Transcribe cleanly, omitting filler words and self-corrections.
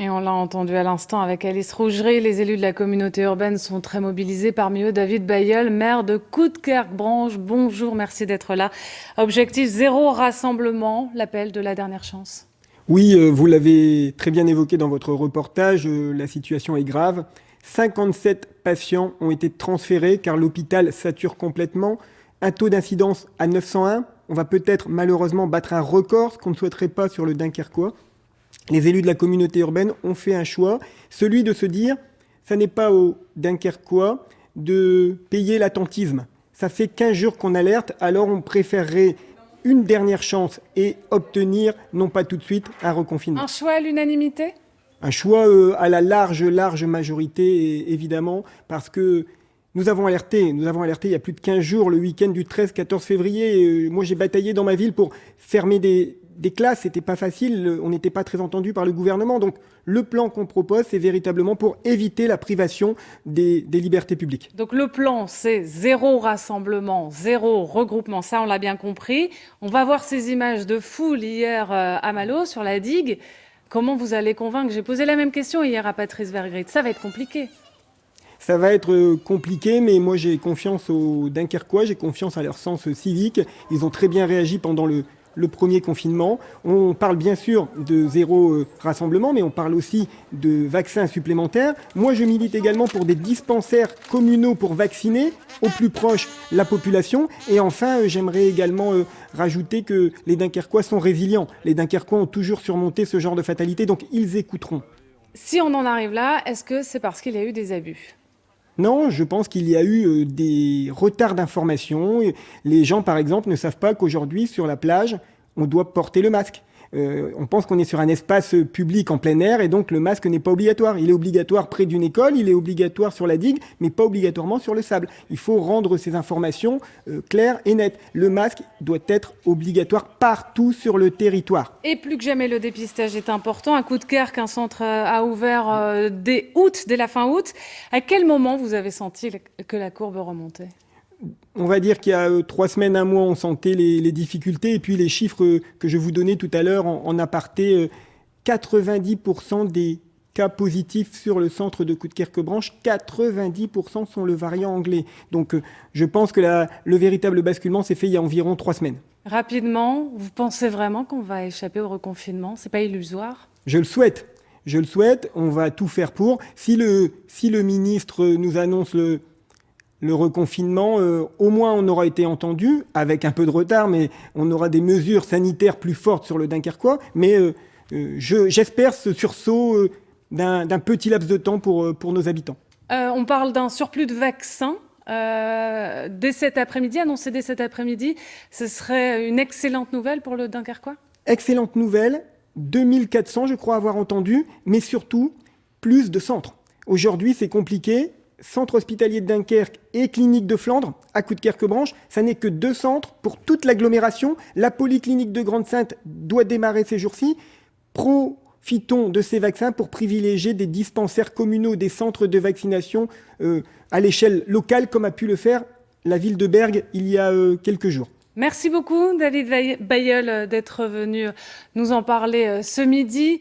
Et on l'a entendu à l'instant avec Alice Rougerie, les élus de la communauté urbaine sont très mobilisés. Parmi eux, David Bailleul, maire de Coudekerque-Branche. Bonjour, merci d'être là. Objectif zéro rassemblement, l'appel de la dernière chance. Oui, vous l'avez très bien évoqué dans votre reportage, la situation est grave. 57 patients ont été transférés car l'hôpital sature complètement. Un taux d'incidence à 901. On va peut-être malheureusement battre un record, ce qu'on ne souhaiterait pas sur le Dunkerquois. Les élus de la communauté urbaine ont fait un choix, celui de se dire, ça n'est pas aux Dunkerquois de payer l'attentisme. Ça fait 15 jours qu'on alerte, alors on préférerait une dernière chance et obtenir, non pas tout de suite, un reconfinement. Un choix à l'unanimité ? Un choix à la large majorité, évidemment, parce que nous avons alerté il y a plus de 15 jours, le week-end du 13-14 février. Moi, j'ai bataillé dans ma ville pour fermer des classes, c'était pas facile, on n'était pas très entendu par le gouvernement. Donc, le plan qu'on propose, c'est véritablement pour éviter la privation des libertés publiques. Donc le plan, c'est zéro rassemblement, zéro regroupement, ça on l'a bien compris. On va voir ces images de foule hier à Malo, sur la digue. Comment vous allez convaincre? J'ai posé la même question hier à Patrice Vergrit. Ça va être compliqué. Ça va être compliqué, mais moi j'ai confiance aux Dunkerquois, j'ai confiance à leur sens civique. Ils ont très bien réagi pendant le premier confinement. On parle bien sûr de zéro rassemblement, mais on parle aussi de vaccins supplémentaires. Moi je milite également pour des dispensaires communaux pour vacciner au plus proche la population. Et enfin, j'aimerais également rajouter que les Dunkerquois sont résilients. Les Dunkerquois ont toujours surmonté ce genre de fatalité, donc ils écouteront. Si on en arrive là, est-ce que c'est parce qu'il y a eu des abus? Non, je pense qu'il y a eu des retards d'information. Les gens, par exemple, ne savent pas qu'aujourd'hui, sur la plage, on doit porter le masque. On pense qu'on est sur un espace public en plein air et donc le masque n'est pas obligatoire. Il est obligatoire près d'une école, il est obligatoire sur la digue, mais pas obligatoirement sur le sable. Il faut rendre ces informations claires et nettes. Le masque doit être obligatoire partout sur le territoire. Et plus que jamais, le dépistage est important. À Coudekerque, un centre a ouvert dès la fin août. À quel moment vous avez senti que la courbe remontait? On va dire qu'il y a 3 semaines, un mois, on sentait les difficultés. Et puis les chiffres que je vous donnais tout à l'heure en aparté, 90% des cas positifs sur le centre de Coudekerque-Branche, 90% sont le variant anglais. Donc je pense que le véritable basculement s'est fait il y a environ 3 semaines. Rapidement, vous pensez vraiment qu'on va échapper au reconfinement? C'est pas illusoire? Je le souhaite. Je le souhaite. On va tout faire pour. Si le ministre nous annonce le reconfinement, au moins on aura été entendu, avec un peu de retard, mais on aura des mesures sanitaires plus fortes sur le Dunkerquois. Mais j'espère ce sursaut d'un petit laps de temps pour nos habitants. On parle d'un surplus de vaccins dès cet après-midi, annoncé dès cet après-midi. Ce serait une excellente nouvelle pour le Dunkerquois? Excellente nouvelle, 2400 je crois avoir entendu, mais surtout plus de centres. Aujourd'hui c'est compliqué. Centre hospitalier de Dunkerque et clinique de Flandre, à Coudekerque-Branche, ça n'est que 2 centres pour toute l'agglomération. La polyclinique de Grande-Synthe doit démarrer ces jours-ci. Profitons de ces vaccins pour privilégier des dispensaires communaux, des centres de vaccination à l'échelle locale, comme a pu le faire la ville de Bergues il y a quelques jours. Merci beaucoup, David Bailleul, d'être venu nous en parler ce midi.